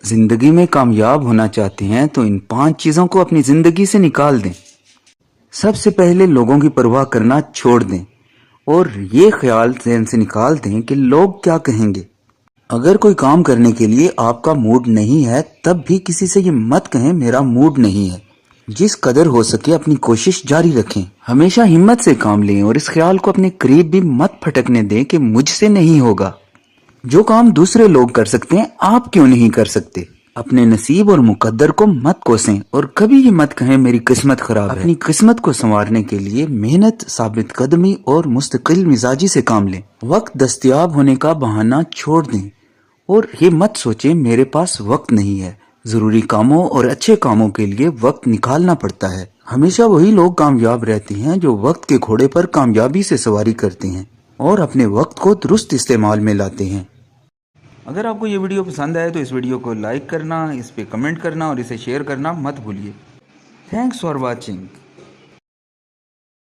زندگی میں کامیاب ہونا چاہتے ہیں تو ان 5 چیزوں کو اپنی زندگی سے نکال دیں۔ سب سے پہلے لوگوں کی پرواہ کرنا چھوڑ دیں اور یہ خیال ذہن سے نکال دیں کہ لوگ کیا کہیں گے۔ اگر کوئی کام کرنے کے لیے آپ کا موڈ نہیں ہے تب بھی کسی سے یہ مت کہیں میرا موڈ نہیں ہے۔ جس قدر ہو سکے اپنی کوشش جاری رکھیں، ہمیشہ ہمت سے کام لیں اور اس خیال کو اپنے قریب بھی مت پھٹکنے دیں کہ مجھ سے نہیں ہوگا۔ جو کام دوسرے لوگ کر سکتے ہیں آپ کیوں نہیں کر سکتے؟ اپنے نصیب اور مقدر کو مت کوسیں اور کبھی یہ مت کہیں میری قسمت خراب ہے۔ اپنی قسمت کو سنوارنے کے لیے محنت، ثابت قدمی اور مستقل مزاجی سے کام لیں۔ وقت دستیاب ہونے کا بہانہ چھوڑ دیں اور یہ مت سوچیں میرے پاس وقت نہیں ہے۔ ضروری کاموں اور اچھے کاموں کے لیے وقت نکالنا پڑتا ہے۔ ہمیشہ وہی لوگ کامیاب رہتے ہیں جو وقت کے گھوڑے پر کامیابی سے سواری کرتے ہیں اور اپنے وقت کو درست استعمال میں لاتے ہیں۔ اگر آپ کو یہ ویڈیو پسند آئے تو اس ویڈیو کو لائک کرنا، اس پہ کمنٹ کرنا اور اسے شیئر کرنا مت بھولیے۔ Thanks for watching.